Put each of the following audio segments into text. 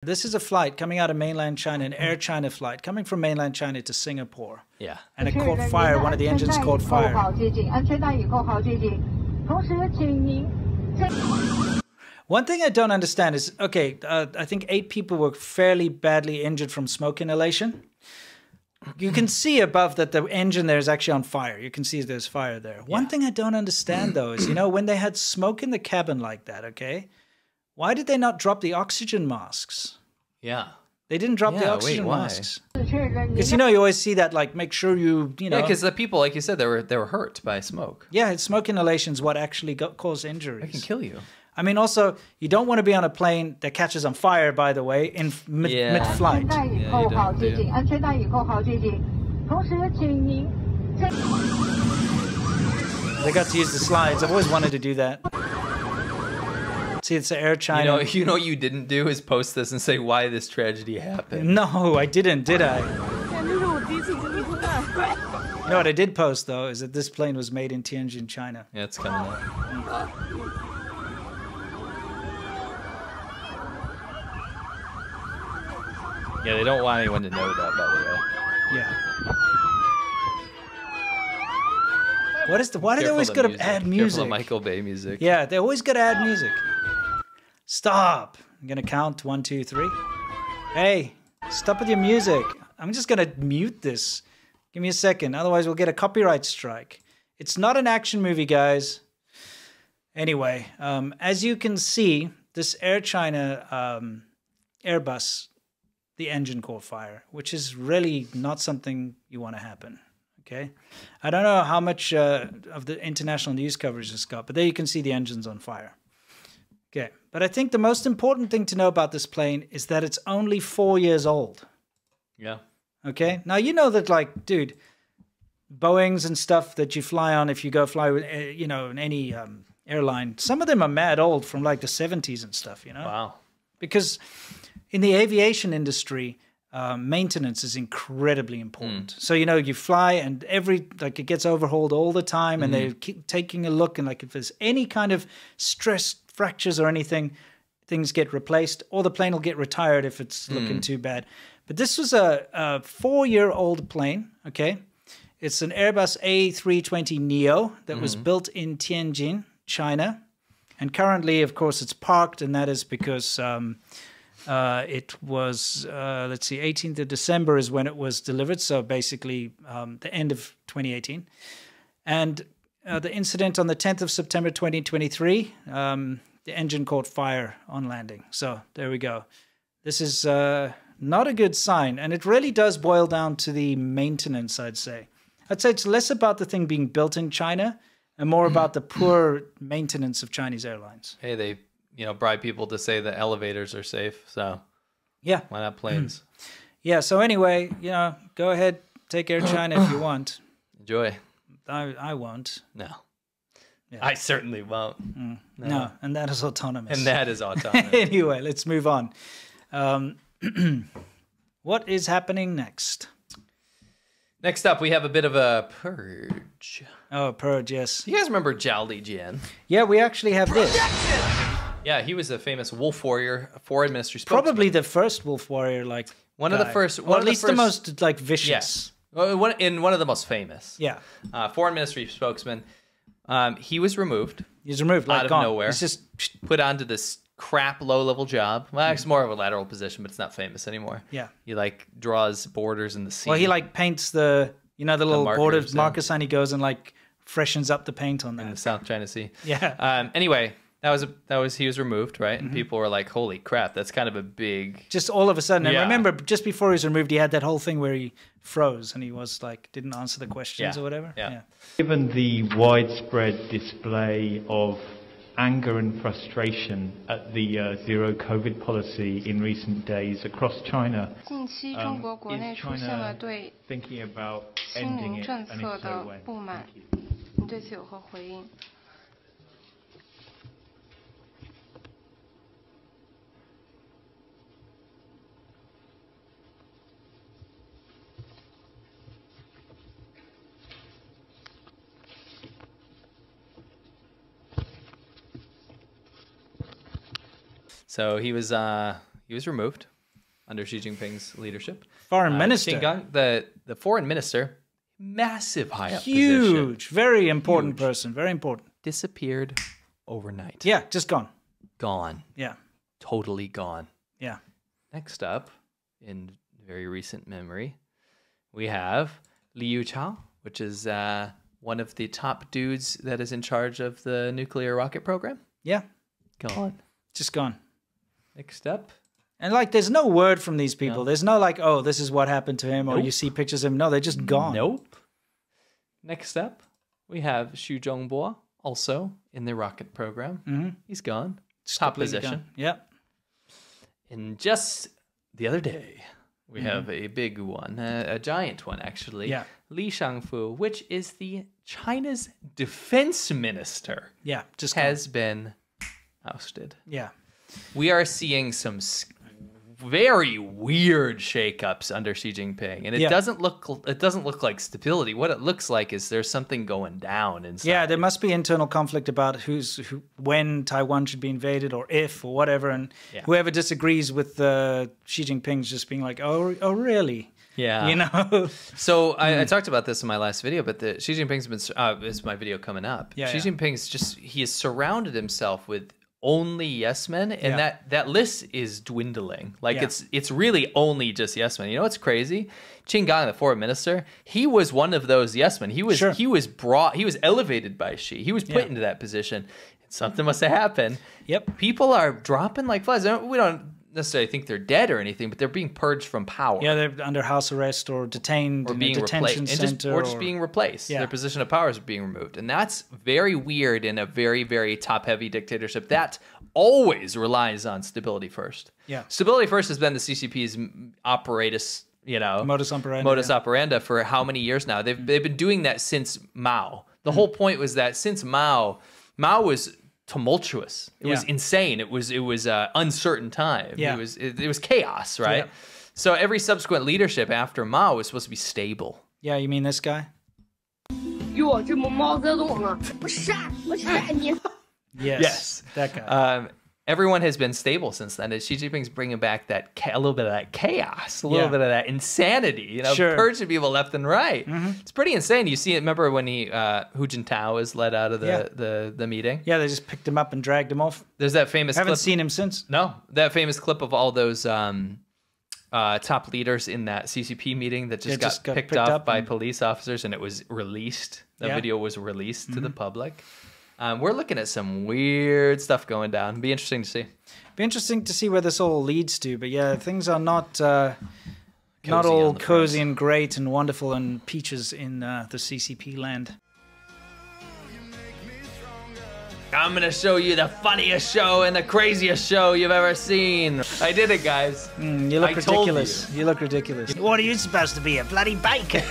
This is a flight coming out of mainland China, an Air China flight coming from mainland China to Singapore. Yeah. And it caught fire. One of the engines caught fire. One thing I don't understand is, okay, I think 8 people were fairly badly injured from smoke inhalation. You can see above that the engine there is actually on fire. You can see there's fire there. Yeah. One thing I don't understand, though, is, you know, when they had smoke in the cabin like that, okay, why did they not drop the oxygen masks? Yeah. They didn't drop the oxygen masks. Because, you know, you always see that, like, make sure you know. Yeah, because the people, like you said, they were hurt by smoke. Yeah, smoke inhalation is what actually caused injuries. It can kill you. I mean, also, you don't want to be on a plane that catches on fire, by the way, in mid-flight. Yeah, They got to use the slides. I've always wanted to do that. See, it's Air China. You know what you didn't do is post this and say why this tragedy happened. No, I didn't, did I? You know what I did post, though, is that this plane was made in Tianjin, China. Yeah, it's coming up. Yeah, they don't want anyone to know that, by the way. Yeah. Why do they always got to add music? Careful of Michael Bay music. Yeah, they always got to add music. Stop. I'm going to count 1, 2, 3. Hey, stop with your music. I'm just going to mute this. Give me a second. Otherwise, we'll get a copyright strike. It's not an action movie, guys. Anyway, as you can see, this Air China Airbus, the engine caught fire, which is really not something you want to happen. Okay, I don't know how much of the international news coverage this got, but there you can see the engine's on fire. Okay, but I think the most important thing to know about this plane is that it's only 4 years old. Yeah. Okay, now you know that, like, dude, Boeings and stuff that you fly on, if you go fly with, you know, in any airline, some of them are mad old from like the 70s and stuff, you know? Wow. Because in the aviation industry, maintenance is incredibly important. So, you know, you fly and it gets overhauled all the time, and they keep taking a look, and like if there's any kind of stress fractures or anything, things get replaced, or the plane will get retired if it's looking too bad. But this was a 4-year-old plane, okay? It's an Airbus A320neo that was built in Tianjin, China. And currently, of course, it's parked, and that is because it was, let's see, 18th of December is when it was delivered, so basically the end of 2018. And the incident on the 10th of September 2023, the engine caught fire on landing. So there we go. This is not a good sign, and it really does boil down to the maintenance, I'd say. I'd say it's less about the thing being built in China and more about the poor maintenance of Chinese airlines. Hey, they bribe people to say the elevators are safe, so yeah, why not planes? Yeah, so anyway, go ahead, take Air China if you want. Enjoy. I won't. No. Yeah. I certainly won't. No, and that is autonomous. And that is autonomous. Anyway, let's move on. What is happening next? Next up, we have a bit of a purge. Oh, a purge, yes. You guys remember Zhao Lijian? Yeah, we actually have this. Yeah, he was a famous wolf warrior, foreign ministry spokesman. Probably the first wolf warrior, like one of the first, or at least the most like vicious. Yes, one of the most famous. Yeah, foreign ministry spokesman. He was removed. He's removed out of nowhere. He's just put onto this crap low-level job. Well, it's more of a lateral position, but it's not famous anymore. Yeah, he like draws borders in the sea. Well, he like paints the the little border marker sign. He goes and like freshens up the paint on that in the South China Sea. Yeah. Anyway, he was removed, right? And people were like, "Holy crap, that's kind of a big." Just all of a sudden, and remember, just before he was removed, he had that whole thing where he froze and he was like didn't answer the questions or whatever. Yeah. Given the widespread display of anger and frustration at the zero COVID policy in recent days across China, is China thinking about ending it, and if so, when? So he was he was removed under Xi Jinping's leadership. Foreign minister. Qin Gang, the foreign minister, massive high up position. Huge, very important person, very important. Disappeared overnight. Yeah, just gone. Gone. Yeah. Totally gone. Yeah. Next up, in very recent memory, we have Liu Chao, which is one of the top dudes that is in charge of the nuclear rocket program. Yeah. Gone. Just gone. Next up. And like, there's no word from these people. There's no like, oh, this is what happened to him, or you see pictures of him. No, they're just gone. Nope. Next up, we have Xu Zhongbo, also in the rocket program. Mm-hmm. He's gone. Just Top completely position. gone. Yeah. And just the other day, we have a big one, a giant one, actually. Yeah. Li Shangfu, which is the China's defense minister, Yeah. Just has been ousted. Yeah. We are seeing some very weird shakeups under Xi Jinping, and it doesn't look like stability. What it looks like is there's something going down inside. Yeah, there must be internal conflict about when Taiwan should be invaded, or if, or whatever. And whoever disagrees with Xi Jinping's just being like, oh, really? Yeah. You know? So I talked about this in my last video, but Xi Jinping's been, is my video coming up. Yeah, Xi Jinping's he has surrounded himself with only yes men, and that list is dwindling. Like it's really only just yes men. You know what's crazy? Qin Gang, the foreign minister, he was one of those yes men. He was elevated by Xi. He was put into that position. Something must have happened. Yep. People are dropping like flies. We don't necessarily think they're dead or anything, but they're being purged from power. Yeah, they're under house arrest or detained or being in a detention replaced, center. or just being replaced. Their position of power is being removed. And that's very weird in a very, very top-heavy dictatorship that always relies on stability first. Yeah. Stability first has been the CCP's apparatus, modus operandi. Operandi for how many years now? They've been doing that since Mao. The whole point was that since Mao was tumultuous. It was insane. It was uncertain time. Yeah. It was chaos, right? Yeah. So every subsequent leadership after Mao was supposed to be stable. Yeah, you mean this guy? Yes, that guy. Everyone has been stable since then. Xi Jinping's bringing back a little bit of that chaos, a little bit of that insanity, purging people left and right. It's pretty insane. You see it. Remember when Hu Jintao was let out of the meeting? Yeah, they just picked him up and dragged him off. There's that famous Haven't clip. seen him since. No, that famous clip of all those top leaders in that CCP meeting that just got picked up by police officers, and it was released. The video was released to the public. We're looking at some weird stuff going down. It'd be interesting to see. Be interesting to see where this all leads to. But yeah, things are not all cozy and great and wonderful and peaches in the CCP land. I'm going to show you the funniest show and the craziest show you've ever seen. I did it, guys. You look ridiculous. You look ridiculous. What are you supposed to be, a bloody baker?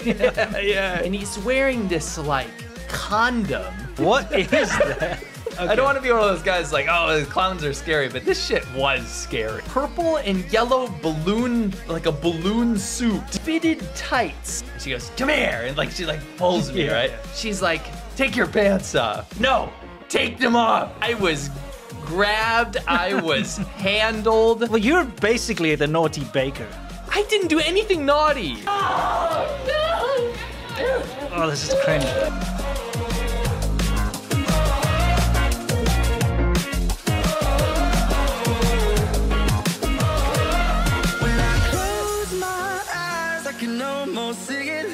yeah. And he's wearing this, like, condom. What is that? Okay. I don't want to be one of those guys like, oh, the clowns are scary, but this shit was scary. Purple and yellow balloon, like a balloon suit, fitted tights. She goes, come here, and she pulls me, right? She's like, take your pants off. No, take them off. I was grabbed, I was handled. Well, you're basically the naughty baker. I didn't do anything naughty. Oh, this is cringe. Can almost see it.